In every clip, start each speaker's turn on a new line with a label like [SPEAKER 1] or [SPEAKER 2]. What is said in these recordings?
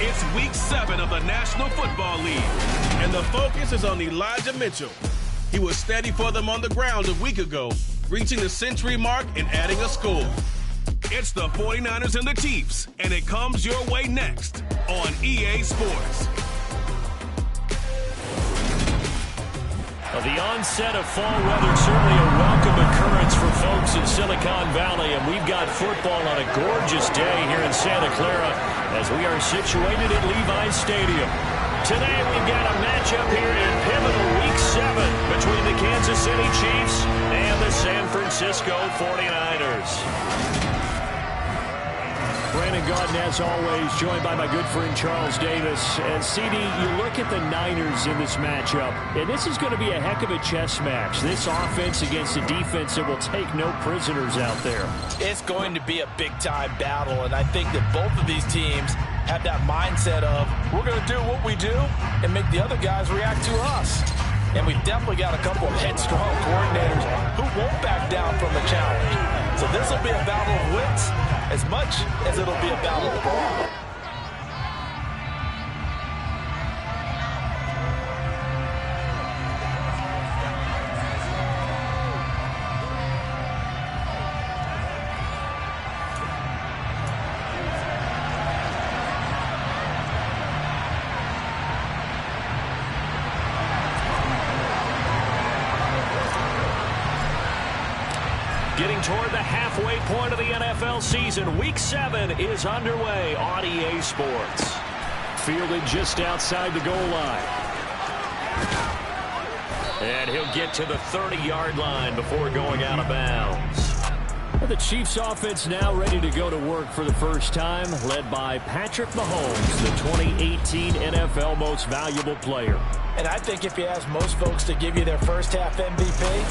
[SPEAKER 1] It's Week 7 of the National Football League, and the focus is on Elijah Mitchell. He was steady for them on the ground a week ago, reaching the century mark and adding a score. It's the 49ers and the Chiefs, and it comes your way next on EA Sports.
[SPEAKER 2] The onset of fall weather, certainly a welcome occurrence for folks in Silicon Valley, and we've got football on a gorgeous day here in Santa Clara as we are situated at Levi's Stadium. Today we've got a matchup here in pivotal Week 7 between the Kansas City Chiefs and the San Francisco 49ers. Brandon Gaudin, as always, joined by my good friend Charles Davis. And CD, you look at the Niners in this matchup, and this is going to be a heck of a chess match. This offense against a defense that will take no prisoners out there.
[SPEAKER 3] It's going to be a big-time battle, and I think that both of these teams have that mindset of, we're going to do what we do and make the other guys react to us. And we've definitely got a couple of headstrong coordinators who won't back down from the challenge. So this will be a battle of wits as much as it'll be a battle of ball.
[SPEAKER 2] Getting toward the halfway point of the NFL season, Week 7 is underway on EA Sports. Fielded just outside the goal line. And he'll get to the 30-yard line before going out of bounds. The Chiefs offense now ready to go to work for the first time, led by Patrick Mahomes, the 2018 NFL Most Valuable Player.
[SPEAKER 3] And I think if you ask most folks to give you their first half MVP,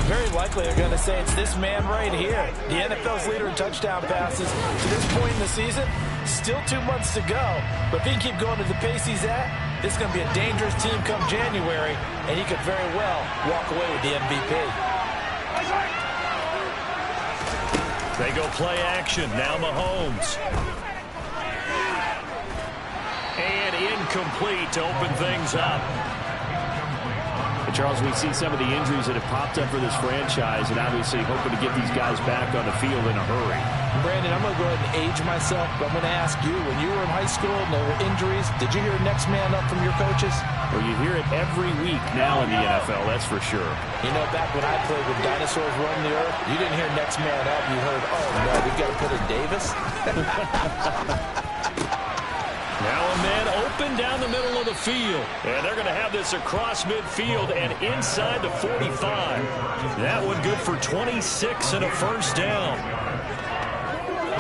[SPEAKER 3] very likely they're going to say it's this man right here. The NFL's leader in touchdown passes. To this point in the season, still 2 months to go. But if he can keep going at the pace he's at, this is going to be a dangerous team come January, and he could very well walk away with the MVP.
[SPEAKER 2] They go play action. Now Mahomes. And incomplete to open things up. And Charles, we've seen some of the injuries that have popped up for this franchise, and obviously hoping to get these guys back on the field in a hurry.
[SPEAKER 3] Brandon, I'm going to go ahead and age myself, but I'm going to ask you, when you were in high school and there were injuries, did you hear next man up from your coaches?
[SPEAKER 2] Well, you hear it every week now in the NFL, that's for sure.
[SPEAKER 3] You know, back when I played with dinosaurs roaming the earth, you didn't hear next man up. You heard, oh, no, we've got to put in Davis.
[SPEAKER 2] Now a man open down the middle of the field. And they're going to have this across midfield and inside the 45. That one good for 26 and a first down.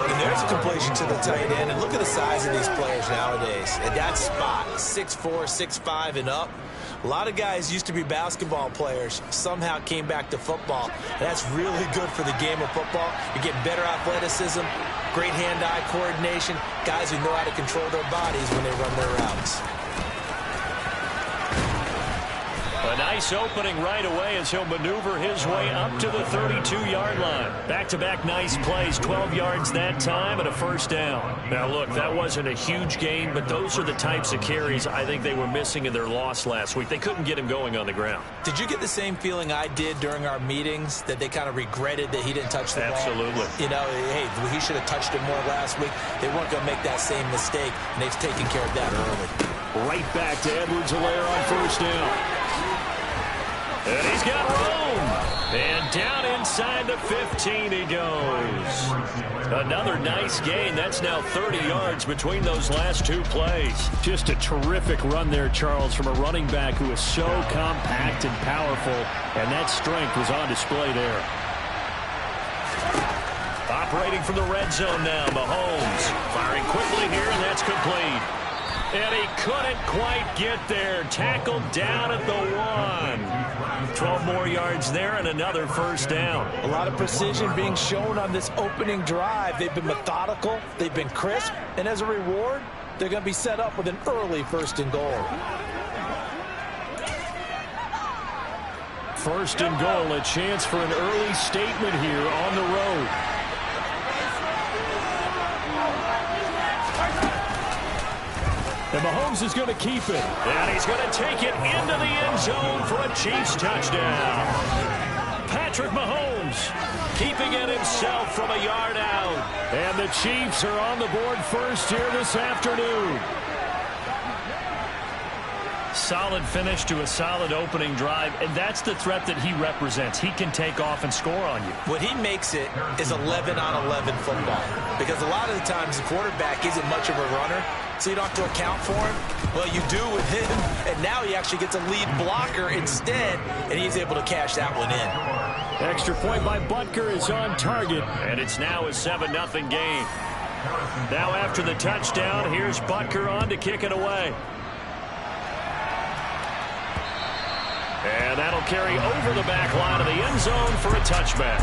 [SPEAKER 3] And there's a completion to the tight end. And look at the size of these players nowadays. At that spot, 6'4", 6'5", and up. A lot of guys used to be basketball players, somehow came back to football. And that's really good for the game of football. You get better athleticism, great hand-eye coordination, guys who know how to control their bodies when they run their routes.
[SPEAKER 2] A nice opening right away as he'll maneuver his way up to the 32-yard line. Back-to-back nice plays, 12 yards that time and a first down. Now, look, that wasn't a huge gain, but those are the types of carries I think they were missing in their loss last week. They couldn't get him going on the ground.
[SPEAKER 3] Did you get the same feeling I did during our meetings, that they kind of regretted that he didn't touch the ball?
[SPEAKER 2] Absolutely.
[SPEAKER 3] You know, hey, he should have touched it more last week. They weren't going to make that same mistake, and they've taken care of that early.
[SPEAKER 2] Right back to Edwards-Helaire on first down. And he's got room. And down inside the 15 he goes. Another nice gain. That's now 30 yards between those last two plays. Just a terrific run there, Charles, from a running back who is so compact and powerful. And that strength was on display there. Operating from the red zone now, Mahomes. Firing quickly here, and that's complete. And he couldn't quite get there. Tackled down at the 1. 12 more yards there and another first down.
[SPEAKER 3] A lot of precision being shown on this opening drive. They've been methodical. They've been crisp. And as a reward, they're going to be set up with an early 1st and goal.
[SPEAKER 2] 1st and goal, a chance for an early statement here on the road. And Mahomes is going to keep it. And he's going to take it into the end zone for a Chiefs touchdown. Patrick Mahomes keeping it himself from a yard out. And the Chiefs are on the board first here this afternoon. Solid finish to a solid opening drive, and that's the threat that he represents. He can take off and score on you.
[SPEAKER 3] What he makes it is 11-on-11 football, because a lot of the times the quarterback isn't much of a runner, so you don't have to account for him. Well, you do with him, and now he actually gets a lead blocker instead, and he's able to cash that one in.
[SPEAKER 2] Extra point by Butker is on target, and it's now a 7-0 game. Now after the touchdown, here's Butker on to kick it away. And that'll carry over the back line of the end zone for a touchback.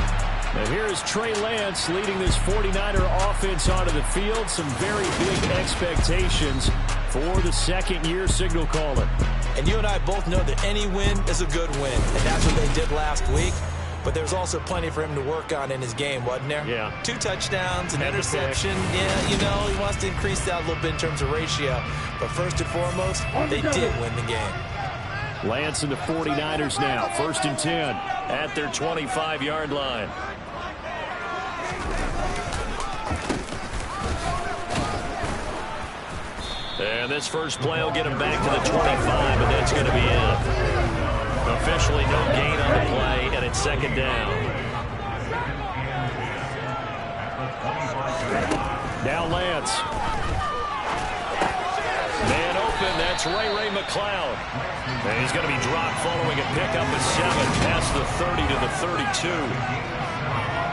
[SPEAKER 2] Now here's Trey Lance leading this 49er offense onto the field. Some very big expectations for the second-year signal caller.
[SPEAKER 3] And you and I both know that any win is a good win, and that's what they did last week. But there's also plenty for him to work on in his game, wasn't there?
[SPEAKER 2] Yeah. 2
[SPEAKER 3] touchdowns, an interception. Yeah, you know, he wants to increase that a little bit in terms of ratio. But first and foremost, they did win the game.
[SPEAKER 2] Lance and the 49ers now. 1st and 10 at their 25-yard line. And this first play will get him back to the 25, and that's going to be it. Officially no gain on the play, and it's 2nd down. Now Lance. Man open, that's Ray McCloud. And he's going to be dropped following a pickup of 7 past the 30 to the 32.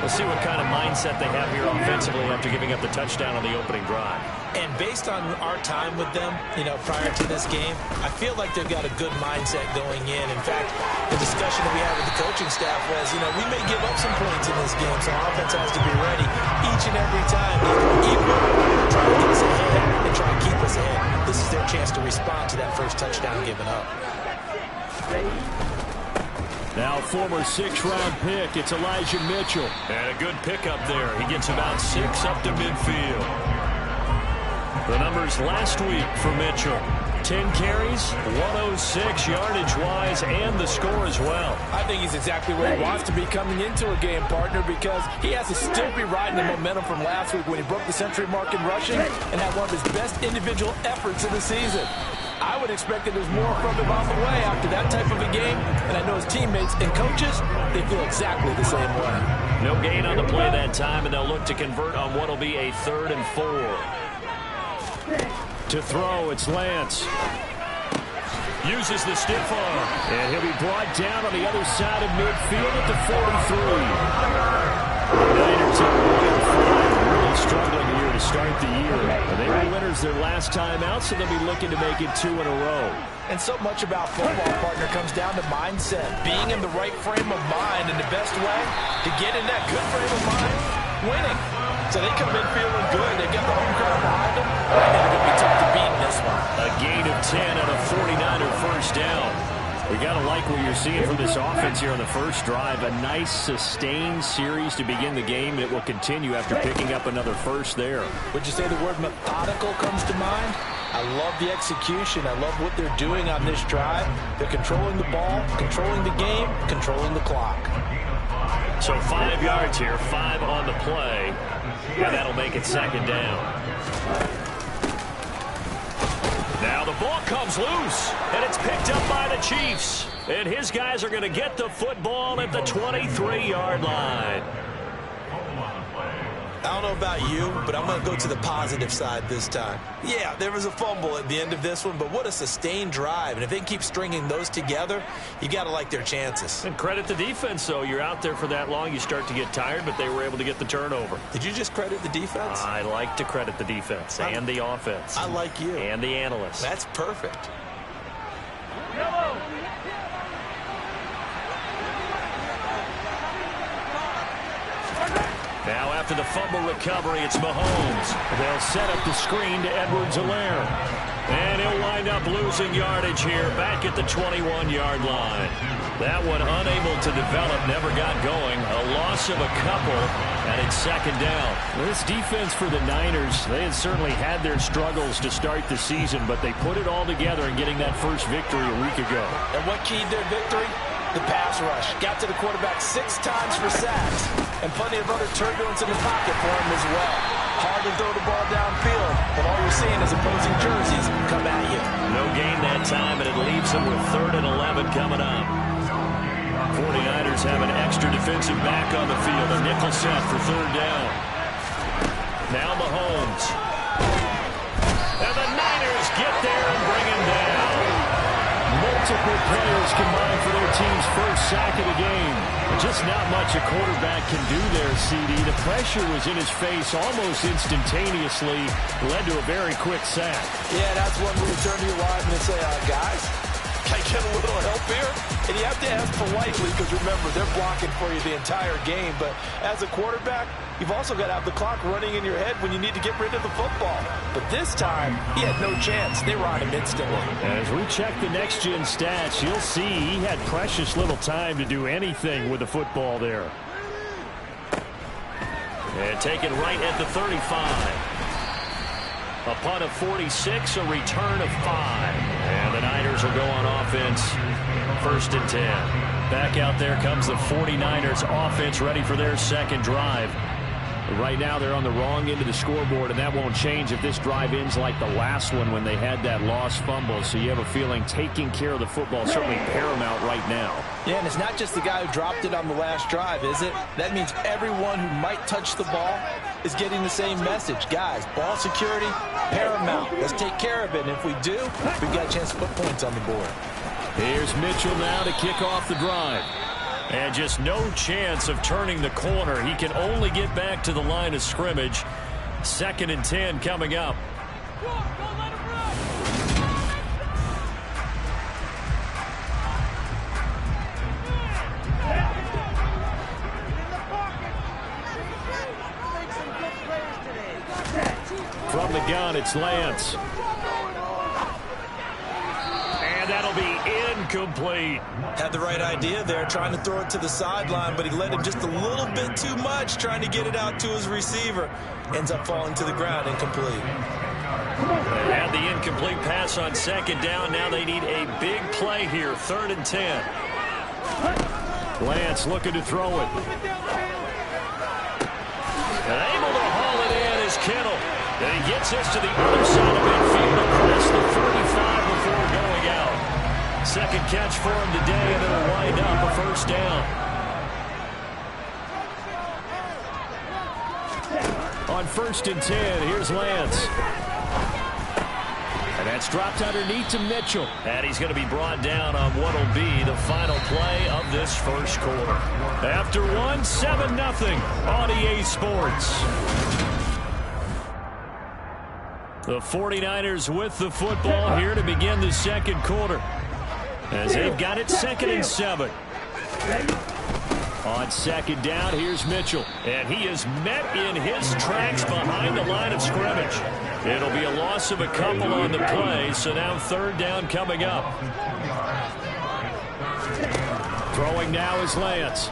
[SPEAKER 2] We'll see what kind of mindset they have here offensively after giving up the touchdown on the opening drive.
[SPEAKER 3] And based on our time with them, you know, prior to this game, I feel like they've got a good mindset going in. In fact, the discussion that we had with the coaching staff was, you know, we may give up some points in this game, so our offense has to be ready each and every time. Equal, try to get us ahead and try to keep us ahead. This is their chance to respond to that first touchdown given up.
[SPEAKER 2] Now former 6th-round pick, it's Elijah Mitchell. And a good pickup there. He gets about 6 up to midfield. The numbers last week for Mitchell. 10 carries, 106 yardage-wise, and the score as well.
[SPEAKER 4] I think he's exactly where he wants to be coming into a game, partner, because he has to still be riding the momentum from last week when he broke the century mark in rushing and had one of his best individual efforts of the season. I would expect that there's more from him on the way after that type of a game, and I know his teammates and coaches, they feel exactly the same way.
[SPEAKER 2] No gain on the play that time, and they'll look to convert on what will be a 3rd and 4. To throw, it's Lance. Uses the stiff arm. And he'll be brought down on the other side of midfield at the 43. Niners are really struggling here to start the year. They were winners their last time out, so they'll be looking to make it 2 in a row.
[SPEAKER 3] And so much about football, partner, comes down to mindset. Being in the right frame of mind, and the best way to get in that good frame of mind, winning. So they come in feeling good. They've got the home crowd behind them. And they're going to be tough to beat in this one.
[SPEAKER 2] A gain of 10 on a 49er first down. We got to like what you're seeing from this offense here on the first drive. A nice sustained series to begin the game, and it will continue after picking up another first there.
[SPEAKER 3] Would you say the word methodical comes to mind? I love the execution. I love what they're doing on this drive. They're controlling the ball, controlling the game, controlling the clock.
[SPEAKER 2] So 5 yards here, 5 on the play, and that'll make it 2nd down. Now the ball comes loose, and it's picked up by the Chiefs. And his guys are going to get the football at the 23-yard line.
[SPEAKER 3] I don't know about you, but I'm going to go to the positive side this time. Yeah, there was a fumble at the end of this one, but what a sustained drive. And if they keep stringing those together, you got to like their chances.
[SPEAKER 2] And credit the defense, though. You're out there for that long, you start to get tired, but they were able to get the turnover.
[SPEAKER 3] Did you just credit the defense?
[SPEAKER 2] I like to credit the defense and the offense.
[SPEAKER 3] I like you.
[SPEAKER 2] And the analysts.
[SPEAKER 3] That's perfect.
[SPEAKER 4] Yellow.
[SPEAKER 2] Now after the fumble recovery, it's Mahomes. They'll set up the screen to Edwards-Helaire. And he'll wind up losing yardage here back at the 21-yard line. That one unable to develop, never got going. A loss of a couple, and it's second down.
[SPEAKER 5] This defense for the Niners, they had certainly had their struggles to start the season, but they put it all together in getting that first victory a week ago.
[SPEAKER 4] And what keyed their victory? The pass rush. Got to the quarterback 6 times for sacks, and plenty of other turbulence in the pocket for him as well. Hard to throw the ball downfield, but all you're seeing is opposing jerseys come at you.
[SPEAKER 2] No gain that time, and it leaves them with 3rd and 11 coming up. 49ers have an extra defensive back on the field. A nickel set for 3rd down. Now Mahomes. And the Niners get there and bring him down.
[SPEAKER 5] Multiple players combined for their team's first sack of the game. Just not much a quarterback can do there, CD. The pressure was in his face almost instantaneously. Led to a very quick sack.
[SPEAKER 4] Yeah, that's one where you turn to your lineman and say, guys, can I get a little help here? And you have to ask politely because, remember, they're blocking for you the entire game. But as a quarterback, you've also got to have the clock running in your head when you need to get rid of the football. But this time, he had no chance. They were on him instantly.
[SPEAKER 5] As we check the next-gen stats, you'll see he had precious little time to do anything with the football there.
[SPEAKER 2] And taken right at the 35. A punt of 46, a return of 5. And the Niners will go on offense, 1st and 10. Back out there comes the 49ers offense ready for their second drive. Right now they're on the wrong end of the scoreboard, and that won't change if this drive ends like the last one when they had that lost fumble. So you have a feeling taking care of the football is certainly paramount right now.
[SPEAKER 4] Yeah, and it's not just the guy who dropped it on the last drive, is it? That means everyone who might touch the ball is getting the same message. Guys, ball security, paramount. Let's take care of it, and if we do, we've got a chance to put points on the board.
[SPEAKER 5] Here's Mitchell now to kick off the drive.
[SPEAKER 2] And just no chance of turning the corner. He can only get back to the line of scrimmage. 2nd and 10 coming up.
[SPEAKER 5] From the gun, it's Lance.
[SPEAKER 2] And that'll be incomplete.
[SPEAKER 3] Had the right idea there, trying to throw it to the sideline, but he let him just a little bit too much, trying to get it out to his receiver. Ends up falling to the ground, incomplete.
[SPEAKER 2] They had the incomplete pass on 2nd down. Now they need a big play here, 3rd and 10.
[SPEAKER 5] Lance looking to throw it.
[SPEAKER 2] And able to haul it in is Kittle. And he gets this to the other side of midfield across the 45 before going out. 2nd catch for him today, and it'll wind up a 1st down.
[SPEAKER 5] On 1st and 10, here's Lance. And that's dropped underneath to Mitchell.
[SPEAKER 2] And he's going to be brought down on what will be the final play of this first quarter. After one, 7-0 on EA Sports. The 49ers with the football here to begin the second quarter. As they've got it 2nd and 7. On 2nd down, here's Mitchell. And he is met in his tracks behind the line of scrimmage. It'll be a loss of a couple on the play, so now 3rd down coming up.
[SPEAKER 5] Throwing now is Lance.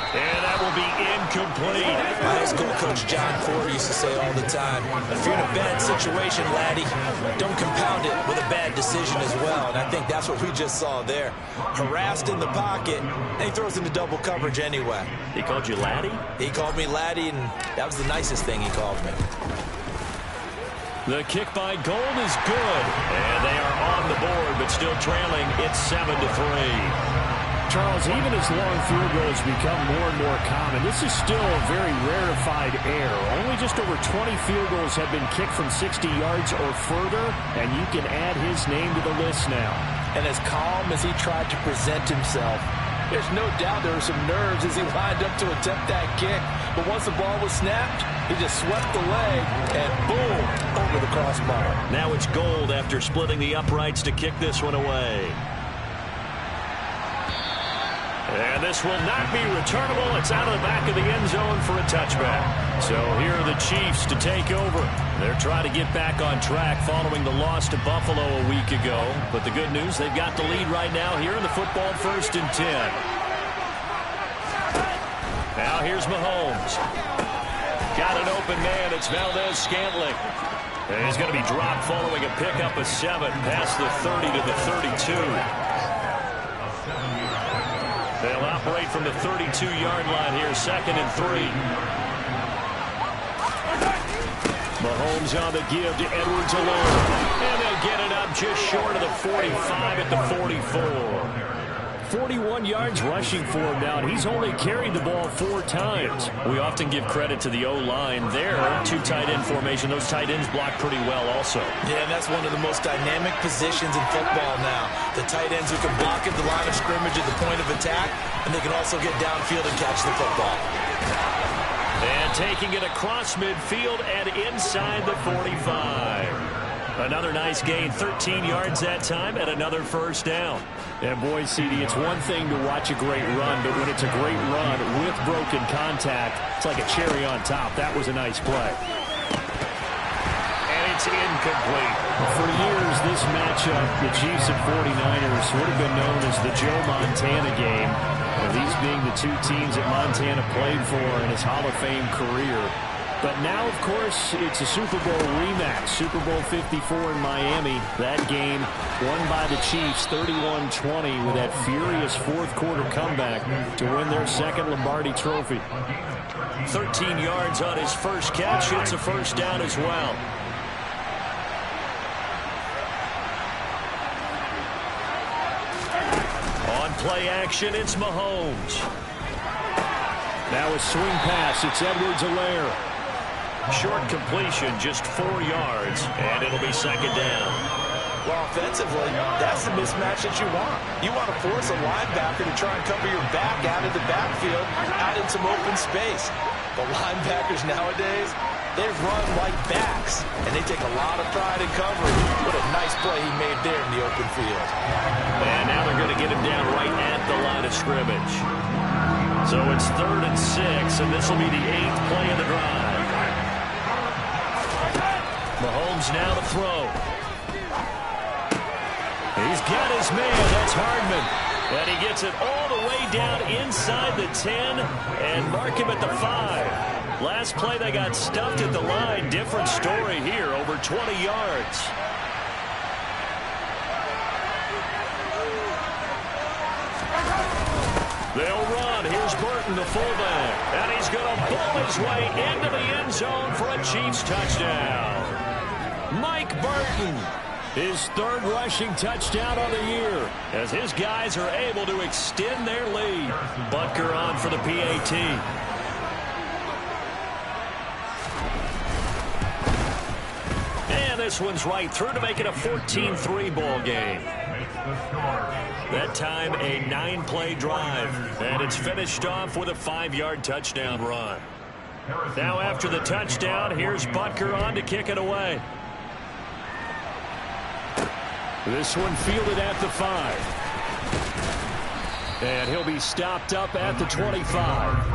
[SPEAKER 2] And that will be incomplete.
[SPEAKER 3] My high school coach John Ford used to say all the time, if you're in a bad situation, laddie, don't compound it with a bad decision as well. And I think that's what we just saw there. Harassed in the pocket, and he throws into double coverage anyway.
[SPEAKER 2] He called you laddie?
[SPEAKER 3] He called me laddie, and that was the nicest thing he called me.
[SPEAKER 2] The kick by Gold is good. And they are on the board, but still trailing. It's 7-3.
[SPEAKER 5] Charles, even as long field goals become more and more common, this is still a very rarefied error. Only just over 20 field goals have been kicked from 60 yards or further, and you can add his name to the list now.
[SPEAKER 4] And as calm as he tried to present himself, there's no doubt there were some nerves as he lined up to attempt that kick. But once the ball was snapped, he just swept the leg and boom, over the crossbar.
[SPEAKER 2] Now it's Gold after splitting the uprights to kick this one away. And this will not be returnable. It's out of the back of the end zone for a touchback. So here are the Chiefs to take over. They're trying to get back on track following the loss to Buffalo a week ago. But the good news, they've got the lead right now here in the football 1st and 10. Now here's Mahomes. Got an open man. It's Valdez-Scantling. And he's going to be dropped following a pickup of 7 past the 30 to the 32. They'll operate from the 32-yard line here, 2nd and 3. Mahomes on the give to Edwards alone. And they'll get it up just short of the 45 at the 44. 41 yards rushing for him now, and he's only carried the ball 4 times. We often give credit to the O-line there. 2 tight end formation. Those tight ends block pretty well also.
[SPEAKER 3] Yeah, and that's one of the most dynamic positions in football now. The tight ends who can block at the line of scrimmage at the point of attack, and they can also get downfield and catch the football.
[SPEAKER 2] And taking it across midfield and inside the 45. Another nice gain, 13 yards that time, and another 1st down.
[SPEAKER 5] And boy, CD, it's one thing to watch a great run, but when it's a great run with broken contact, it's like a cherry on top. That was a nice play.
[SPEAKER 2] And it's incomplete.
[SPEAKER 5] For years, this matchup, the Chiefs and 49ers, would have been known as the Joe Montana game. These being the 2 teams that Montana played for in his Hall of Fame career. But now, of course, it's a Super Bowl rematch. Super Bowl 54 in Miami. That game won by the Chiefs 31-20 with that furious 4th quarter comeback to win their 2nd Lombardi trophy.
[SPEAKER 2] 13 yards on his first catch. It's a 1st down as well. On play action, it's Mahomes.
[SPEAKER 5] Now a swing pass. It's Edwards-Helaire.
[SPEAKER 2] Short completion, just 4 yards, and it'll be 2nd down.
[SPEAKER 3] Well, offensively, that's the mismatch that you want. You want to force a linebacker to try and cover your back out of the backfield, out in some open space. The linebackers nowadays, they run like backs, and they take a lot of pride in coverage. What a nice play he made there in the open field.
[SPEAKER 2] And now they're going to get him down right at the line of scrimmage. So it's 3rd and 6, and this will be the 8th play of the drive. Mahomes now to throw. He's got his man. That's Hardman. And he gets it all the way down inside the 10 and mark him at the 5. Last play they got stuffed at the line. Different story here, over 20 yards. They'll run. Here's Burton, the fullback. And he's going to pull his way into the end zone for a Chiefs touchdown. Mike Burton, his 3rd rushing touchdown of the year, as his guys are able to extend their lead. Butker on for the PAT. And this one's right through to make it a 14-3 ball game. That time a 9-play drive, and it's finished off with a 5-yard touchdown run. Now after the touchdown, here's Butker on to kick it away.
[SPEAKER 5] This one fielded at the 5. And he'll be stopped up at the 25.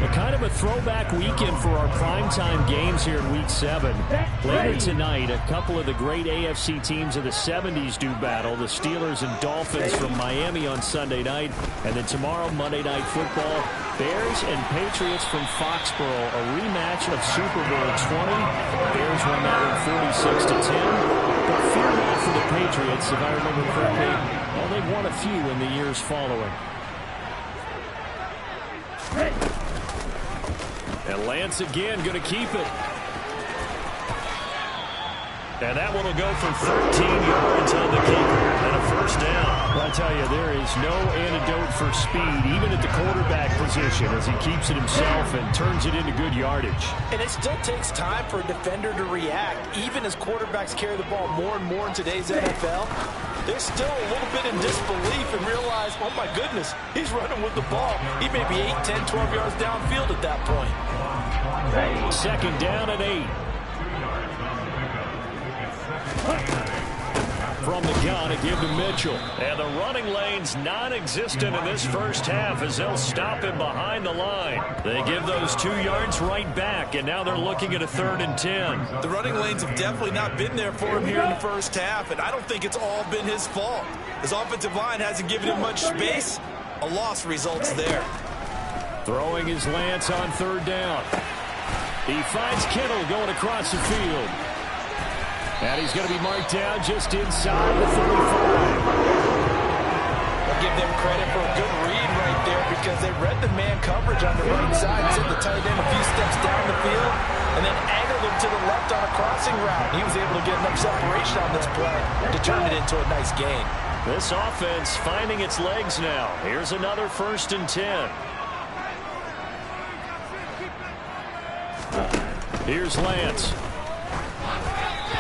[SPEAKER 5] A kind of a throwback weekend for our primetime games here in Week 7. Later tonight, a couple of the great AFC teams of the 70s do battle. The Steelers and Dolphins from Miami on Sunday night. And then tomorrow, Monday Night Football, Bears and Patriots from Foxborough. A rematch of Super Bowl 20. Bears won that one 46-10. But fear not for the Patriots, if I remember correctly. Well, they've won a few in the years following. And Lance again going to keep it.
[SPEAKER 2] And that one will go for 13 yards on the keeper and a 1st down.
[SPEAKER 5] Well, I tell you, there is no antidote for speed, even at the quarterback position, as he keeps it himself and turns it into good yardage.
[SPEAKER 4] And it still takes time for a defender to react, even as quarterbacks carry the ball more and more in today's NFL. They're still a little bit in disbelief and realize, oh my goodness, he's running with the ball. He may be 8, 10, 12 yards downfield at that point.
[SPEAKER 5] 2nd down and 8. from the gun to give to Mitchell.
[SPEAKER 2] And the running lane's non-existent in this first half as they'll stop him behind the line. They give those 2 yards right back, and now they're looking at a 3rd and 10.
[SPEAKER 3] The running lanes have definitely not been there for him here in the first half, and I don't think it's all been his fault. His offensive line hasn't given him much space. A loss results there.
[SPEAKER 5] Throwing his Lance on 3rd down. He finds Kittle going across the field. And he's going to be marked down just inside the 35.
[SPEAKER 4] I'll give them credit for a good read right there because they read the man coverage on the right side, sent the tight end a few steps down the field, and then angled him to the left on a crossing route. He was able to get enough separation on this play to turn it into a nice gain.
[SPEAKER 2] This offense finding its legs now. Here's another 1st and 10.
[SPEAKER 5] Here's Lance.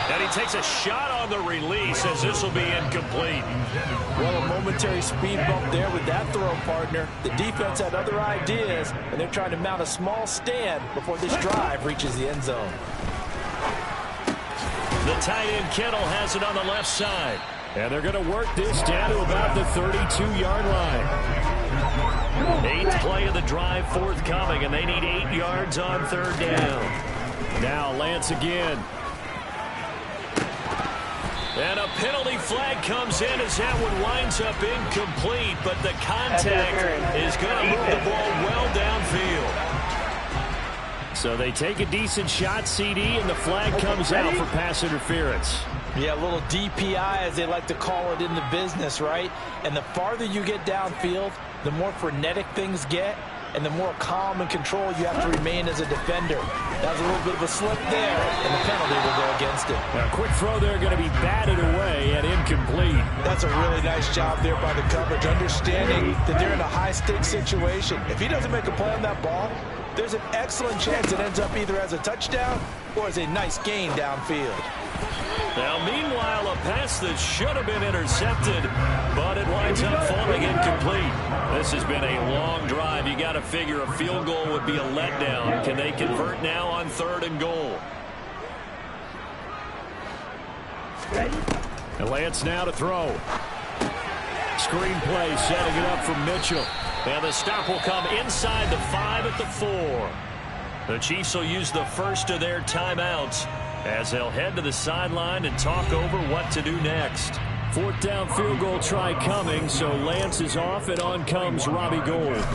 [SPEAKER 2] And he takes a shot on the release as this will be incomplete.
[SPEAKER 4] Well, a momentary speed bump there with that throw, partner. The defense had other ideas, and they're trying to mount a small stand before this drive reaches the end zone.
[SPEAKER 2] The tight end Kittle has it on the left side.
[SPEAKER 5] And they're going to work this down to about the 32-yard line.
[SPEAKER 2] 8th play of the drive forthcoming, and they need 8 yards on 3rd down.
[SPEAKER 5] Now Lance again.
[SPEAKER 2] And a penalty flag comes in as that one winds up incomplete, but the contact is going to move the ball well downfield.
[SPEAKER 5] So they take a decent shot, CD, and the flag comes out for pass interference.
[SPEAKER 4] Yeah, a little DPI, as they like to call it in the business, right? And the farther you get downfield, the more frenetic things get, and the more calm and control you have to remain as a defender. That was a little bit of a slip there, and the penalty will go against it.
[SPEAKER 5] Now, a quick throw there going to be batted away and incomplete.
[SPEAKER 4] That's a really nice job there by the coverage, understanding that they're in a high-stakes situation. If he doesn't make a play on that ball, there's an excellent chance it ends up either as a touchdown or as a nice gain downfield.
[SPEAKER 2] Now, meanwhile, a pass that should have been intercepted, but it winds up falling incomplete. This has been a long drive. You got to figure a field goal would be a letdown. Can they convert now on 3rd and goal?
[SPEAKER 5] And Lance now to throw. Screenplay setting it up for Mitchell.
[SPEAKER 2] And the stop will come inside the 5 at the 4. The Chiefs will use the first of their timeouts as they'll head to the sideline and talk over what to do next.
[SPEAKER 5] 4th down field goal try coming, so Lance is off, and on comes Robbie Gould.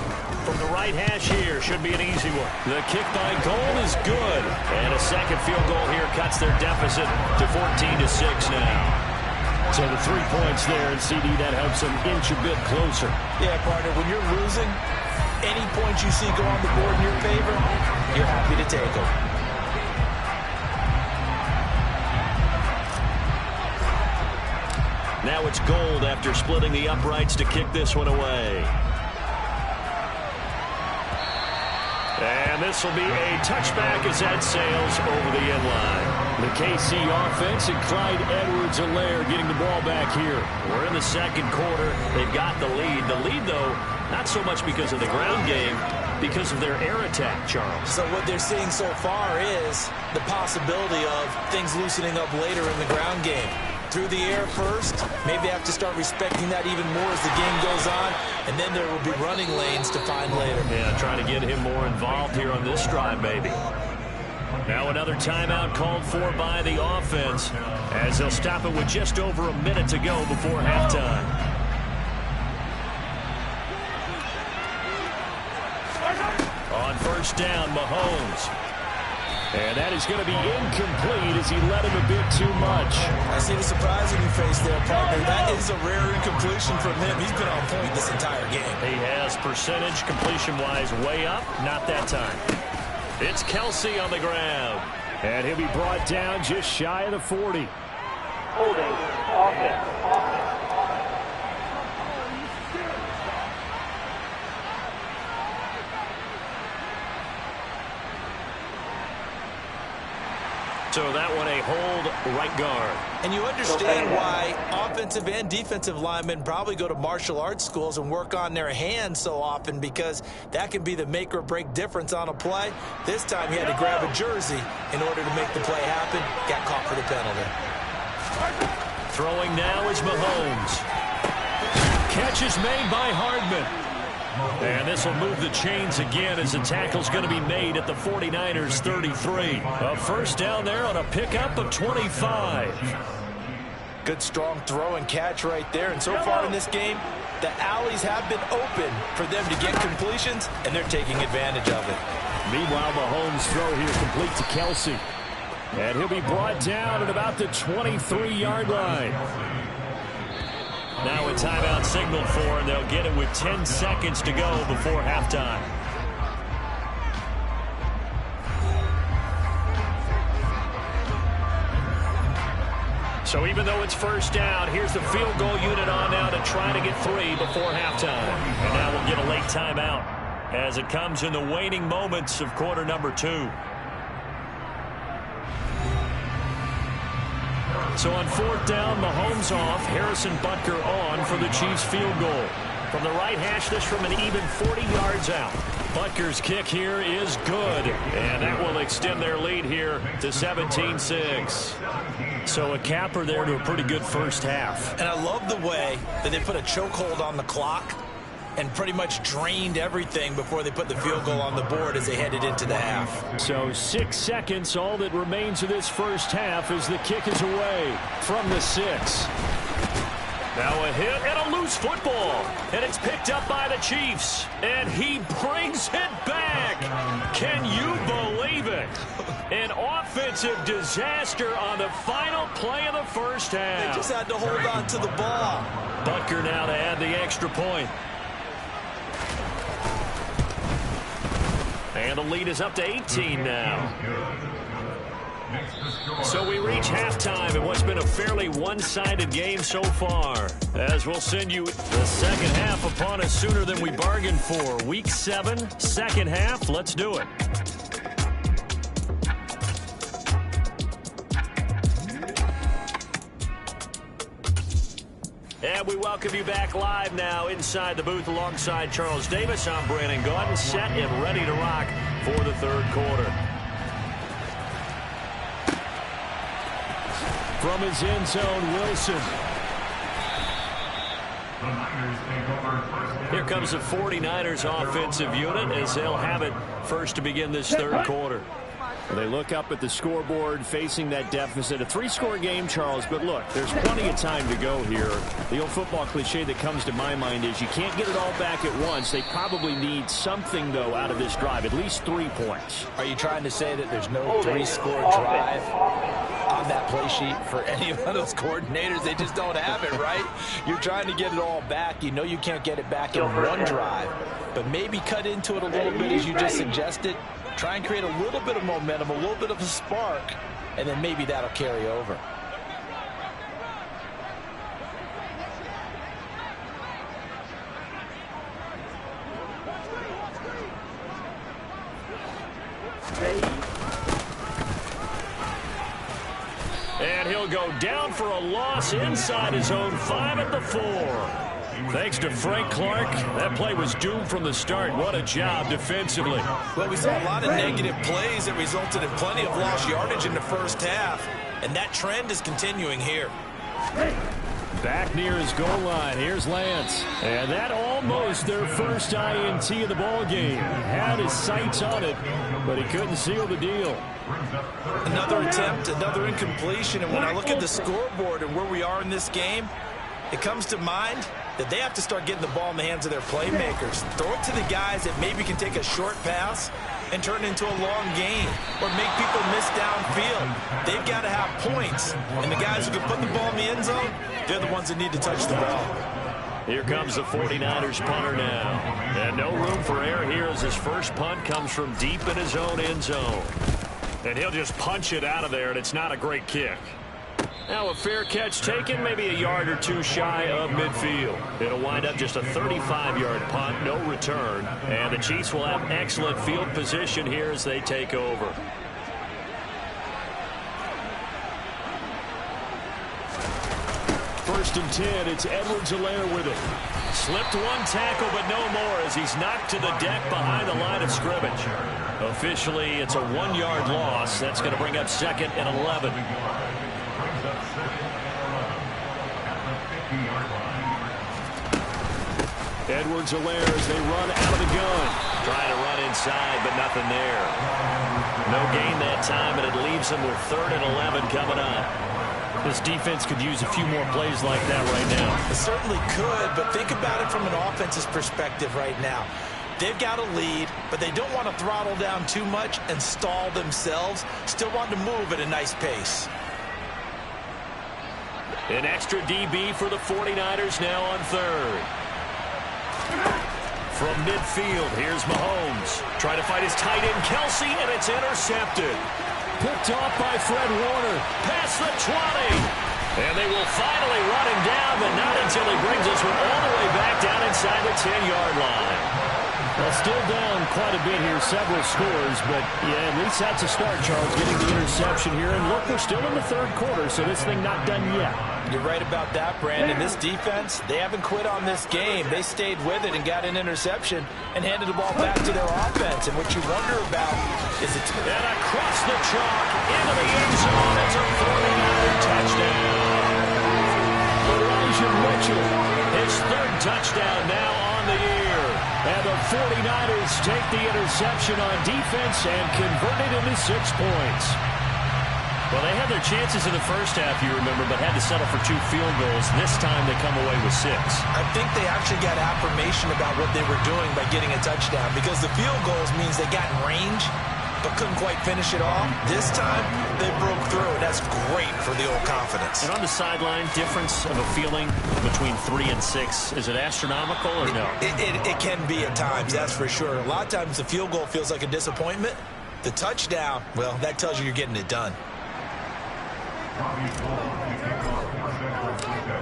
[SPEAKER 2] From the right hash here, should be an easy one. The kick by Gould is good. And a second field goal here cuts their deficit to 14-6 now.
[SPEAKER 5] So the 3 points there, and CD, that helps them inch a bit closer.
[SPEAKER 4] Yeah, partner, when you're losing, any points you see go on the board in your favor, you're happy to take them.
[SPEAKER 2] Now it's Gould after splitting the uprights to kick this one away. And this will be a touchback as that sails over the end line.
[SPEAKER 5] The KC offense and Clyde Edwards-Helaire getting the ball back here.
[SPEAKER 2] We're in the second quarter. They've got the lead. The lead, though, not so much because of the ground game, because of their air attack, Charles.
[SPEAKER 3] So what they're seeing so far is the possibility of things loosening up later in the ground game. Through the air first, maybe they have to start respecting that even more as the game goes on, and then there will be running lanes to find later.
[SPEAKER 2] Yeah, trying to get him more involved here on this drive, maybe. Now another timeout called for by the offense as they'll stop it with just over a minute to go before halftime. On 1st down, Mahomes.
[SPEAKER 5] And that is going to be incomplete as he led him a bit too much.
[SPEAKER 3] I see the surprise in your face there, partner. That is a rare incompletion from him. He's been on point this entire game.
[SPEAKER 2] He has percentage completion-wise way up. Not that time. It's Kelsey on the ground.
[SPEAKER 5] And he'll be brought down just shy of the 40.
[SPEAKER 6] Holding offense.
[SPEAKER 2] So that one a hold right guard.
[SPEAKER 3] And you understand why offensive and defensive linemen probably go to martial arts schools and work on their hands so often, because that can be the make or break difference on a play. This time he had to grab a jersey in order to make the play happen. Got caught for the penalty.
[SPEAKER 2] Throwing now is Mahomes. Catch is made by Hardman. And this will move the chains again as the tackle's going to be made at the 49ers 33. A first down there on a pickup of 25.
[SPEAKER 4] Good strong throw and catch right there. And so far in this game, the alleys have been open for them to get completions, and they're taking advantage of it.
[SPEAKER 5] Meanwhile, Mahomes' throw here complete to Kelsey. And he'll be brought down at about the 23-yard line.
[SPEAKER 2] Now a timeout signal for, and they'll get it with 10 seconds to go before halftime. So even though it's first down, here's the field goal unit on now to try to get 3 before halftime. And now we'll get a late timeout as it comes in the waning moments of quarter number 2. So on fourth down, Mahomes off, Harrison Butker on for the Chiefs field goal. From the right hash, this from an even 40 yards out. Butker's kick here is good, and that will extend their lead here to 17-6. So a capper there to a pretty good first half.
[SPEAKER 3] And I love the way that they put a chokehold on the clock and pretty much drained everything before they put the field goal on the board as they headed into the half.
[SPEAKER 5] So 6 seconds, all that remains of this first half as the kick is away from the 6.
[SPEAKER 2] Now a hit and a loose football. And it's picked up by the Chiefs. And he brings it back. Can you believe it? An offensive disaster on the final play of the first half.
[SPEAKER 3] They just had to hold on to the ball.
[SPEAKER 2] Butker now to add the extra point. And the lead is up to 18 now. So we reach halftime in what's been a fairly one-sided game so far. As we'll send you the second half upon us sooner than we bargained for. Week 7, second half. Let's do it. And we welcome you back live now inside the booth alongside Charles Davis. I'm Brandon Gaudin, set and ready to rock for the third quarter.
[SPEAKER 5] From his end zone, Wilson.
[SPEAKER 2] Here comes the 49ers offensive unit as they'll have it first to begin this third quarter.
[SPEAKER 5] Well, they look up at the scoreboard facing that deficit. A 3-score game, Charles, but look, there's plenty of time to go here. The old football cliche that comes to my mind is you can't get it all back at once. They probably need something, though, out of this drive, at least 3 points.
[SPEAKER 4] Are you trying to say that there's no 3-score drive on that play sheet for any of those coordinators? They just don't have it, right? You're trying to get it all back. You know you can't get it back in one drive, but maybe cut into it a little bit as you just suggested. Try and create a little bit of momentum, a little bit of a spark, and then maybe that'll carry over.
[SPEAKER 2] And he'll go down for a loss inside his own 5 at the 4. Thanks to Frank Clark, that play was doomed from the start. What a job defensively.
[SPEAKER 3] Well, we saw a lot of negative plays that resulted in plenty of lost yardage in the first half, and that trend is continuing here.
[SPEAKER 5] Back near his goal line. Here's Lance. And that almost their first INT of the ball game. Had his sights on it, but he couldn't seal the deal.
[SPEAKER 3] Another attempt, another incompletion, and when I look at the scoreboard and where we are in this game, it comes to mind that they have to start getting the ball in the hands of their playmakers. Throw it to the guys that maybe can take a short pass and turn it into a long gain or make people miss downfield. They've got to have points, and the guys who can put the ball in the end zone, they're the ones that need to touch the ball.
[SPEAKER 2] Here comes the 49ers punter now. And no room for error here as his first punt comes from deep in his own end zone. And he'll just punch it out of there, and it's not a great kick. Now a fair catch taken, maybe a yard or two shy of midfield. It'll wind up just a 35-yard punt, no return. And the Chiefs will have excellent field position here as they take over.
[SPEAKER 5] First and 10, it's Edwards-Helaire with it.
[SPEAKER 2] Slipped one tackle, but no more as he's knocked to the deck behind the line of scrimmage. Officially, it's a 1-yard loss. That's going to bring up second and 11.
[SPEAKER 5] Edwards-Helaire as they run out of the gun.
[SPEAKER 2] Trying to run inside, but nothing there. No gain that time, and it leaves them with 3rd and 11 coming up.
[SPEAKER 5] This defense could use a few more plays like that right now.
[SPEAKER 3] It certainly could, but think about it from an offense's perspective right now. They've got a lead, but they don't want to throttle down too much and stall themselves. Still want to move at a nice pace.
[SPEAKER 2] An extra DB for the 49ers now on 3rd. From midfield, here's Mahomes. Trying to fight his tight end, Kelsey, and it's intercepted.
[SPEAKER 5] Picked off by Fred Warner.
[SPEAKER 2] Past the 20. And they will finally run him down, but not until he brings us all the way back down inside the 10-yard line.
[SPEAKER 5] Well, still down quite a bit here, several scores, but yeah, at least that's a start, Charles, getting the interception here. And look, we're still in the 3rd quarter, so this thing not done yet.
[SPEAKER 4] You're right about that, Brandon. This defense, they haven't quit on this game. They stayed with it and got an interception and handed the ball back to their offense. And what you wonder about is it's...
[SPEAKER 2] And across the chalk, into the end zone, it's a 49er touchdown.
[SPEAKER 5] Elijah Mitchell,
[SPEAKER 2] his 3rd touchdown now on the year.
[SPEAKER 5] And the 49ers take the interception on defense and convert it into 6 points.
[SPEAKER 2] Well, they had their chances in the first half, you remember, but had to settle for 2 field goals. This time they come away with 6.
[SPEAKER 3] I think they actually got affirmation about what they were doing by getting a touchdown, because the field goals means they got in range but couldn't quite finish it off. This time they broke through, and that's great for the old confidence.
[SPEAKER 2] And on the sideline, difference of a feeling between 3 and 6, is it astronomical or no?
[SPEAKER 3] It can be at times, that's for sure. A lot of times the field goal feels like a disappointment. The touchdown, well, that tells you you're getting it done.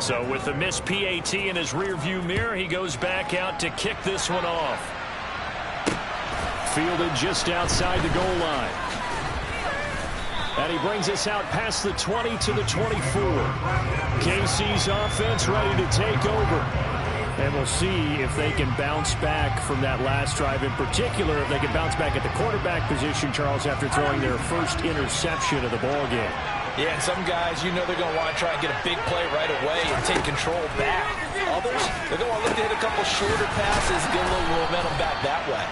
[SPEAKER 2] So with the missed PAT in his rearview mirror, he goes back out to kick this one off.
[SPEAKER 5] Fielded just outside the goal line. And he brings us out past the 20 to the 24. KC's offense ready to take over. And we'll see if they can bounce back from that last drive. In particular, if they can bounce back at the quarterback position, Charles, after throwing their first interception of the ball game.
[SPEAKER 4] Yeah, and some guys, you know they're going to want to try and get a big play right away and take control back. Others, they're going to look to hit a couple shorter passes, get a little momentum back that way.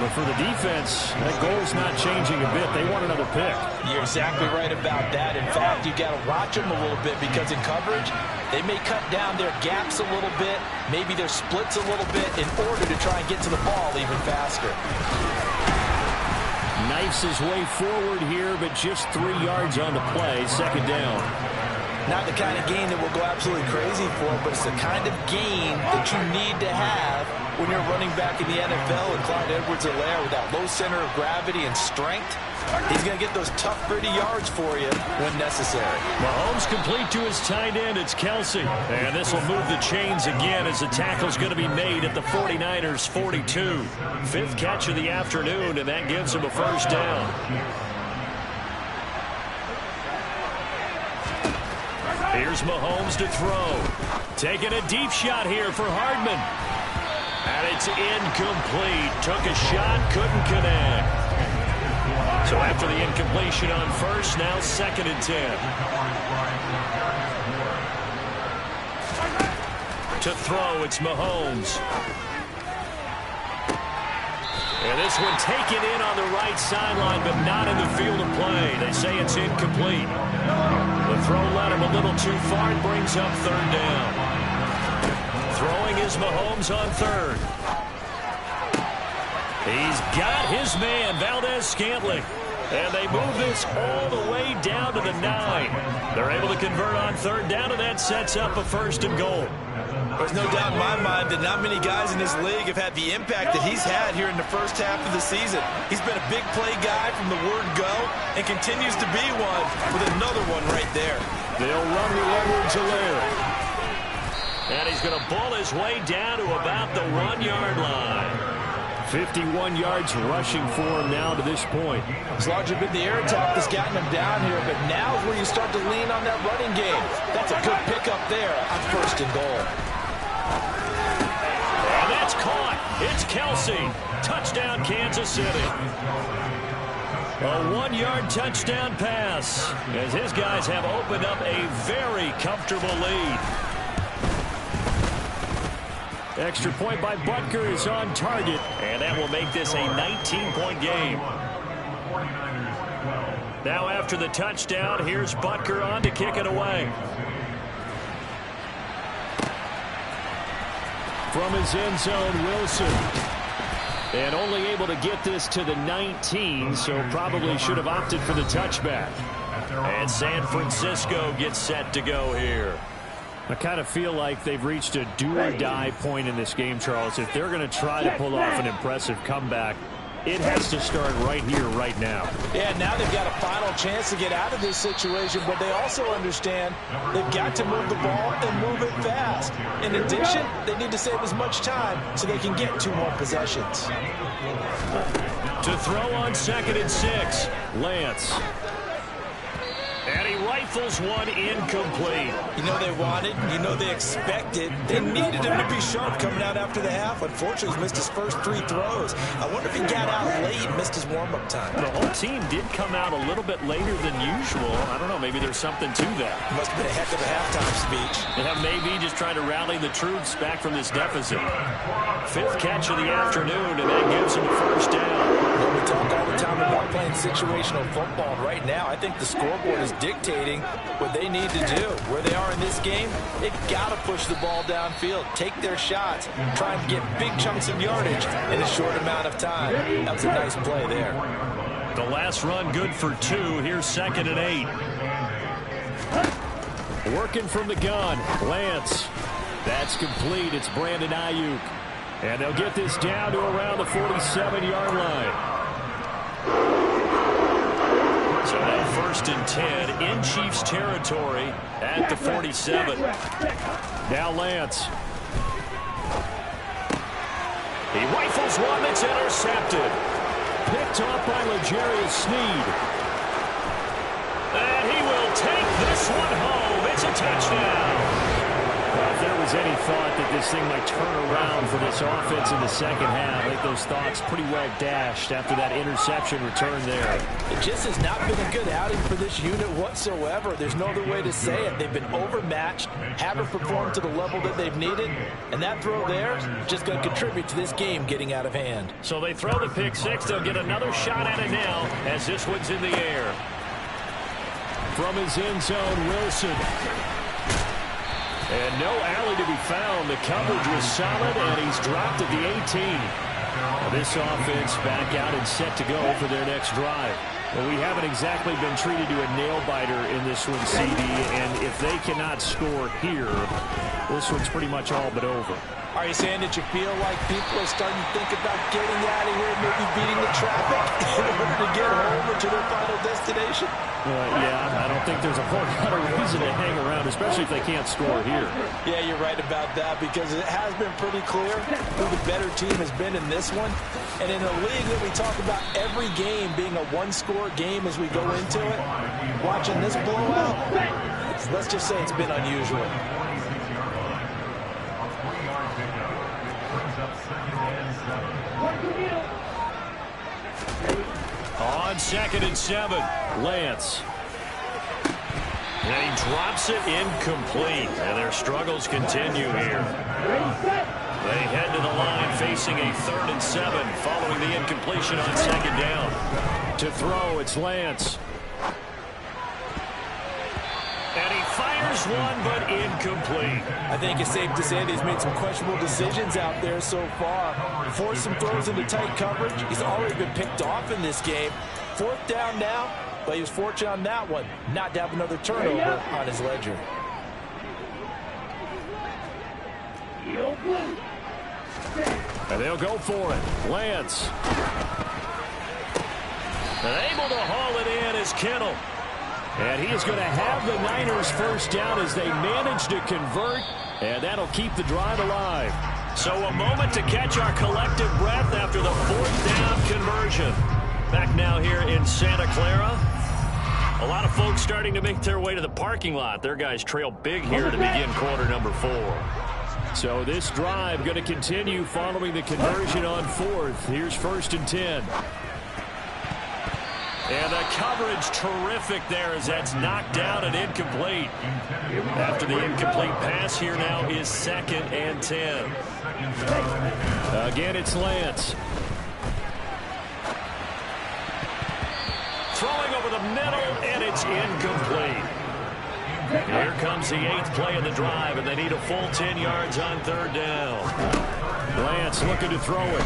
[SPEAKER 5] But for the defense, that goal's not changing a bit. They want another pick.
[SPEAKER 4] You're exactly right about that. In fact, you got to watch them a little bit, because in coverage, they may cut down their gaps a little bit, maybe their splits a little bit, in order to try and get to the ball even faster.
[SPEAKER 5] Knifes his way forward here, but just 3 yards on the play. 2nd down.
[SPEAKER 3] Not the kind of gain that will go absolutely crazy for, but it's the kind of gain that you need to have when you're running back in the NFL. And Clyde Edwards-Helaire, with that low center of gravity and strength, he's going to get those tough, gritty yards for you when necessary.
[SPEAKER 2] Mahomes complete to his tight end. It's Kelsey. And this will move the chains again as the tackle's going to be made at the 49ers' 42. 5th catch of the afternoon, and that gives him a 1st down. Here's Mahomes to throw. Taking a deep shot here for Hardman. And it's incomplete. Took a shot, couldn't connect. So after the incompletion on 1st, now 2nd and 10. To throw, it's Mahomes. And this one taken in on the right sideline, but not in the field of play. They say it's incomplete. The throw led him a little too far and brings up 3rd down. Throwing is Mahomes on 3rd. He's got his man, Valdez-Scantling. And they move this all the way down to the 9. They're able to convert on 3rd down, and that sets up a 1st and goal.
[SPEAKER 3] There's no doubt in my mind that not many guys in this league have had the impact that he's had here in the first half of the season. He's been a big play guy from the word go and continues to be one with another one right there.
[SPEAKER 5] They'll run with Edwards-Helaire.
[SPEAKER 2] And he's going to ball his way down to about the 1-yard line.
[SPEAKER 5] 51 yards rushing for him now to this point.
[SPEAKER 4] It's largely been the air attack that's gotten him down here, but now is where you start to lean on that running game. That's a good pickup there on 1st and goal.
[SPEAKER 2] And that's caught. It's Kelsey. Touchdown, Kansas City. A 1-yard touchdown pass as his guys have opened up a very comfortable lead.
[SPEAKER 5] Extra point by Butker is on target.
[SPEAKER 2] And that will make this a 19-point game. Now after the touchdown, here's Butker on to kick it away.
[SPEAKER 5] From his end zone, Wilson. And only able to get this to the 19, so probably should have opted for the touchback.
[SPEAKER 2] And San Francisco gets set to go here.
[SPEAKER 5] I kind of feel like they've reached a do-or-die point in this game, Charles. If they're going to try to pull off an impressive comeback, it has to start right here, right now.
[SPEAKER 4] Yeah, now they've got a final chance to get out of this situation, but they also understand they've got to move the ball and move it fast. In addition, they need to save as much time so they can get 2 more possessions.
[SPEAKER 2] To throw on 2nd and 6,
[SPEAKER 5] Lance.
[SPEAKER 2] and he rifles one incomplete.
[SPEAKER 3] You know they wanted, you know they expected. They needed him to be sharp coming out after the half. Unfortunately, he's missed his first 3 throws. I wonder if he got out late and missed his warm-up time.
[SPEAKER 2] The whole team did come out a little bit later than usual. I don't know, maybe there's something to that.
[SPEAKER 3] Must have been a heck of a halftime speech.
[SPEAKER 2] Yeah, maybe just trying to rally the troops back from this deficit. 5th catch of the afternoon, and that gives him a first down.
[SPEAKER 4] Well, we talk all the time about playing situational football. Right now, I think the scoreboard is dictating what they need to do. Where they are in this game, they've got to push the ball downfield, take their shots, try and get big chunks of yardage in a short amount of time. That was a nice play there.
[SPEAKER 2] The last run good for 2. Here's 2nd and 8.
[SPEAKER 5] Working from the gun, Lance. That's complete. It's Brandon Ayuk. And they'll get this down to around the 47-yard line.
[SPEAKER 2] So now 1st and 10 in Chiefs territory at the 47.
[SPEAKER 5] Now Lance.
[SPEAKER 2] He rifles one that's intercepted.
[SPEAKER 5] Picked off by L'Jarius Sneed.
[SPEAKER 2] And he will take this one home. It's a touchdown.
[SPEAKER 5] Well, if there was any thought that this thing might turn around for this offense in the second half, I think those thoughts pretty well dashed after that interception return there.
[SPEAKER 4] It just has not been a good outing for this unit whatsoever. There's no other way to say it. They've been overmatched, haven't performed to the level that they've needed, and that throw there is just going to contribute to this game getting out of hand.
[SPEAKER 2] So they throw the pick 6. They'll get another shot at it now as this one's in the air.
[SPEAKER 5] From his end zone, Wilson. And no alley to be found. The coverage was solid, and he's dropped at the 18. Now this offense back out and set to go for their next drive. Well, we haven't exactly been treated to a nail-biter in this one, CD, and if they cannot score here, this one's pretty much all but over.
[SPEAKER 4] Are you saying that you feel like people are starting to think about getting out of here, maybe beating the traffic in order to get home or to their final destination?
[SPEAKER 5] Yeah, I don't think there's a whole lot of reason to hang around, especially if they can't score here.
[SPEAKER 4] Yeah, you're right about that, because it has been pretty clear who the better team has been in this one. And in a league that we talk about every game being a one-score game as we go into it, watching this blowout, let's just say it's been unusual.
[SPEAKER 2] On 2nd and 7,
[SPEAKER 5] Lance.
[SPEAKER 2] and he drops it incomplete. And their struggles continue here. They head to the line facing a 3rd and 7 following the incompletion on 2nd down.
[SPEAKER 5] To throw, it's Lance.
[SPEAKER 2] And he fires one, but incomplete.
[SPEAKER 4] I think it's safe to say that he's made some questionable decisions out there so far. Forced some throws into tight coverage. He's already been picked off in this game. 4th down now, but he was fortunate on that one not to have another turnover on his ledger.
[SPEAKER 5] And they'll go for it. Lance.
[SPEAKER 2] And able to haul it in is Kittle.
[SPEAKER 5] And he is going to have the Niners first down as they manage to convert, and that'll keep the drive alive.
[SPEAKER 2] So a moment to catch our collective breath after the 4th down conversion. Back now here in Santa Clara. A lot of folks starting to make their way to the parking lot. Their guys trail big here to begin quarter number 4.
[SPEAKER 5] So this drive going to continue following the conversion on 4th. Here's 1st and 10.
[SPEAKER 2] And the coverage terrific there as that's knocked down and incomplete. After the incomplete pass, here now is 2nd and 10.
[SPEAKER 5] Again, it's Lance.
[SPEAKER 2] Throwing over the middle, and it's incomplete. Here comes the 8th play of the drive, and they need a full 10 yards on 3rd down.
[SPEAKER 5] Lance looking to throw it.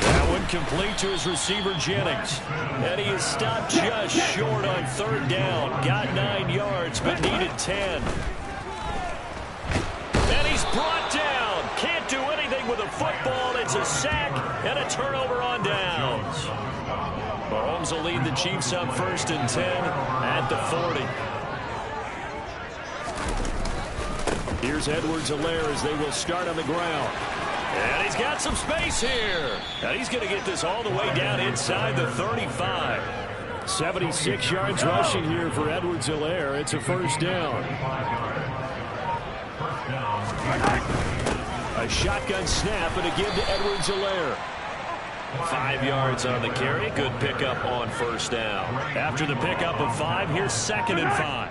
[SPEAKER 2] That one complete to his receiver, Jennings. And he is stopped just short on 3rd down. Got 9 yards, but needed 10. And he's brought down. Can't do anything with a football. It's a sack and a turnover on downs. Mahomes will lead the Chiefs up 1st and 10 at the 40.
[SPEAKER 5] Here's Edwards-Helaire as they will start on the ground.
[SPEAKER 2] And he's got some space here. And he's going to get this all the way down inside the 35.
[SPEAKER 5] 76 yards rushing here for Edwards-Helaire. It's a 1st down. A shotgun snap and a give to Edwards-Helaire.
[SPEAKER 2] 5 yards on the carry. Good pickup on 1st down. After the pickup of 5, here's 2nd and 5.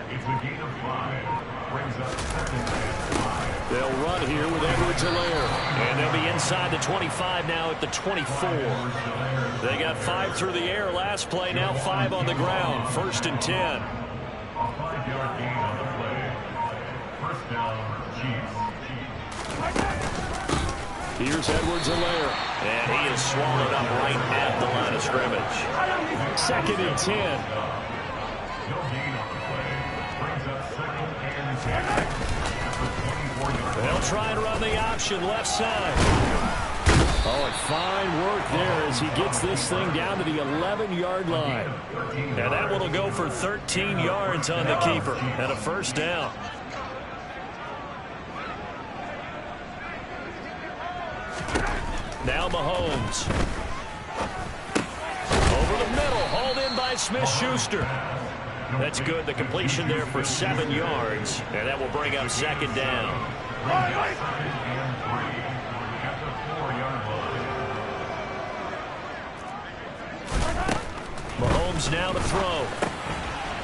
[SPEAKER 5] They'll run here with Edwards-Helaire.
[SPEAKER 2] And they'll be inside the 25 now at the 24. They got 5 through the air last play, now 5 on the ground. 1st and 10.
[SPEAKER 5] Here's Edwards-Helaire.
[SPEAKER 2] And he is swallowed up right at the line of scrimmage.
[SPEAKER 5] 2nd and 10.
[SPEAKER 2] They'll try and run the option left side.
[SPEAKER 5] Oh, and fine work there as he gets this thing down to the 11-yard line.
[SPEAKER 2] And that one will go for 13 yards on the keeper and a 1st down. Now Mahomes. Over the middle, hauled in by Smith-Schuster. That's good. The completion there for 7 yards. And that will bring up 2nd down. Mahomes now to throw.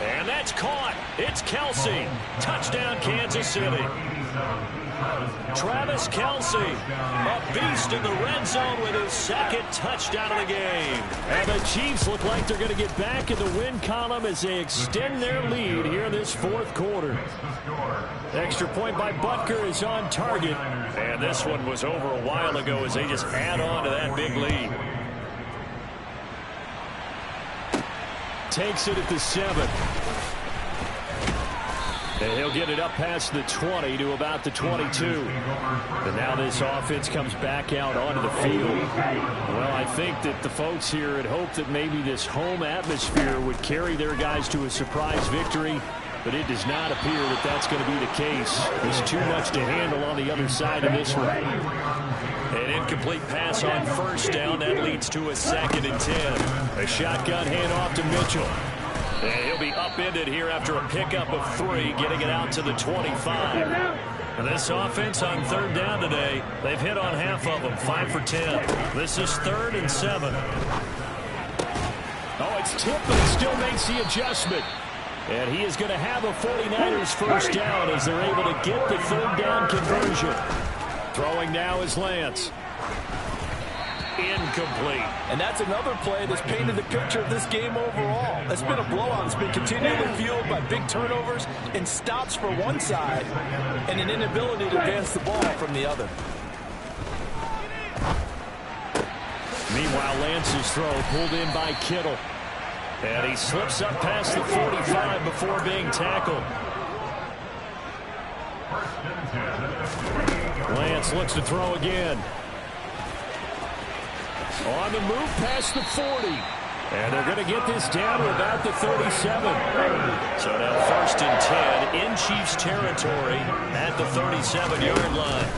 [SPEAKER 2] And that's caught. It's Kelce. Touchdown, Kansas City. Travis Kelce, a beast in the red zone with his 2nd touchdown of the game.
[SPEAKER 5] And the Chiefs look like they're going to get back in the win column as they extend their lead here in this 4th quarter. Extra point by Butker is on target.
[SPEAKER 2] And this one was over a while ago as they just add on to that big lead.
[SPEAKER 5] Takes it at the 7. And he'll get it up past the 20 to about the 22. And now this offense comes back out onto the field. Well, I think that the folks here had hoped that maybe this home atmosphere would carry their guys to a surprise victory, but it does not appear that that's going to be the case. There's too much to handle on the other side of this one.
[SPEAKER 2] An incomplete pass on 1st down. That leads to a 2nd and 10.
[SPEAKER 5] A shotgun handoff to Mitchell.
[SPEAKER 2] And he'll be upended here after a pickup of 3, getting it out to the 25. And this offense on 3rd down today, they've hit on half of them, 5 for 10. This is 3rd and 7.
[SPEAKER 5] Oh, it's tipped, but it still makes the adjustment. And he is going to have a 49ers 1st down as they're able to get the 3rd down conversion. Throwing now is Lance.
[SPEAKER 2] Incomplete.
[SPEAKER 4] And that's another play that's painted the picture of this game overall. It's been a blowout. It's been continually fueled by big turnovers and stops for one side and an inability to advance the ball from the other.
[SPEAKER 5] Meanwhile, Lance's throw pulled in by Kittle.
[SPEAKER 2] And he slips up past the 45 before being tackled.
[SPEAKER 5] Lance looks to throw again. On the move past the 40. And they're going to get this down to about the 37.
[SPEAKER 2] So now 1st and 10 in Chiefs territory at the 37-yard line.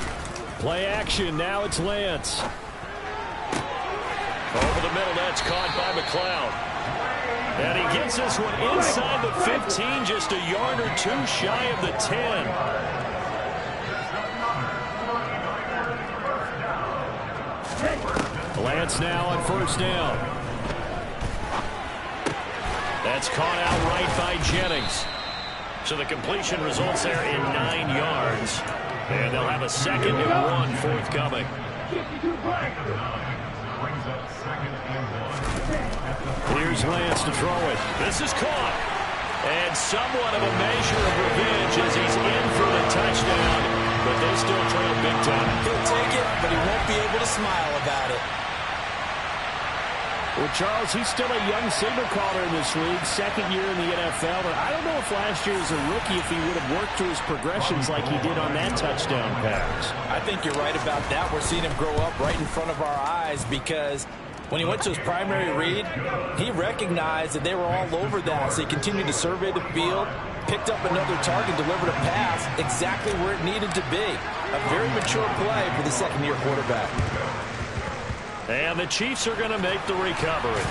[SPEAKER 5] Play action. Now it's Lance.
[SPEAKER 2] Over the middle, that's caught by McLeod. And he gets this one inside the 15, just a yard or 2 shy of the 10.
[SPEAKER 5] Lance now on 1st down.
[SPEAKER 2] That's caught out right by Jennings. So the completion results there in 9 yards. And they'll have a 2nd and 1 forthcoming.
[SPEAKER 5] Here's Lance to throw it.
[SPEAKER 2] This is caught. And somewhat of a measure of revenge as he's in for the touchdown. But they still trail big time.
[SPEAKER 3] He'll take it, but he won't be able to smile about it.
[SPEAKER 5] Well, Charles, he's still a young signal caller in this league, 2nd year in the NFL. But I don't know if last year as a rookie, if he would have worked through his progressions like he did on that touchdown pass.
[SPEAKER 4] I think you're right about that. We're seeing him grow up right in front of our eyes because when he went to his primary read, he recognized that they were all over that. So he continued to survey the field, picked up another target, delivered a pass exactly where it needed to be. A very mature play for the 2nd-year quarterback.
[SPEAKER 2] And the Chiefs are going to make the recovery.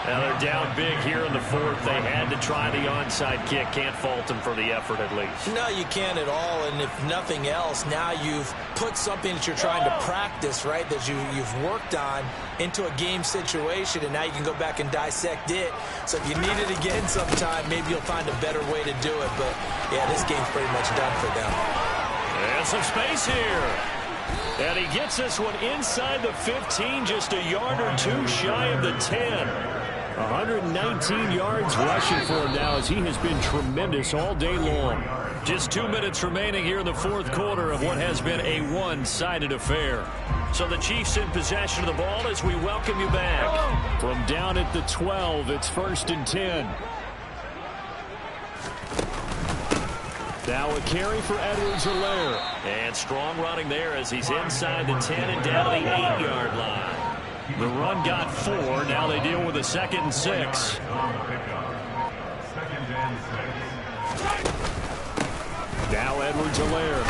[SPEAKER 2] Now they're down big here in the 4th. They had to try the onside kick. Can't fault them for the effort at least.
[SPEAKER 3] No, you can't at all. And if nothing else, now you've put something that you're trying to practice, right, that you've worked on into a game situation, and now you can go back and dissect it. So if you need it again sometime, maybe you'll find a better way to do it. But, yeah, this game's pretty much done for them.
[SPEAKER 2] And some space here. And he gets this one inside the 15, just a yard or 2 shy of the 10.
[SPEAKER 5] 119 yards rushing for him now as he has been tremendous all day long.
[SPEAKER 2] Just 2 minutes remaining here in the 4th quarter of what has been a one-sided affair. So the Chiefs in possession of the ball as we welcome you back.
[SPEAKER 5] From down at the 12, it's 1st and 10. Now a carry for Edwards-Helaire.
[SPEAKER 2] And strong running there as he's inside the 10 and down to the 8-yard line. The run got 4. Now they deal with a 2nd and 6.
[SPEAKER 5] Now Edwards-Helaire.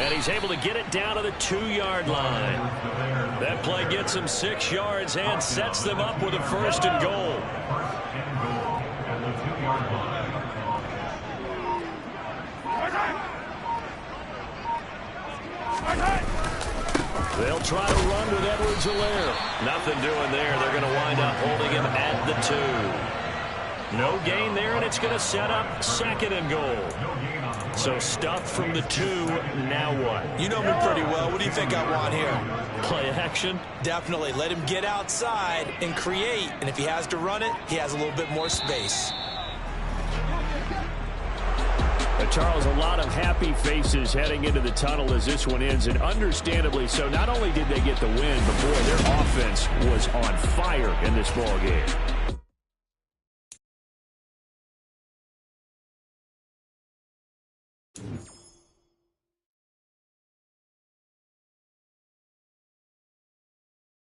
[SPEAKER 2] And he's able to get it down to the 2-yard line. That play gets him 6 yards and sets them up with a 1st and goal.
[SPEAKER 5] They'll try to run with Edwards-Helaire.
[SPEAKER 2] Nothing doing there. They're going to wind up holding him at the 2. No gain there, and it's going to set up 2nd and goal. So stuffed from the 2. Now what?
[SPEAKER 3] You know me pretty well. What do you think I want here?
[SPEAKER 2] Play action?
[SPEAKER 3] Definitely. Let him get outside and create. And if he has to run it, he has a little bit more space.
[SPEAKER 5] Charles, a lot of happy faces heading into the tunnel as this one ends, and understandably so. Not only did they get the win, but boy, their offense was on fire in this ball game.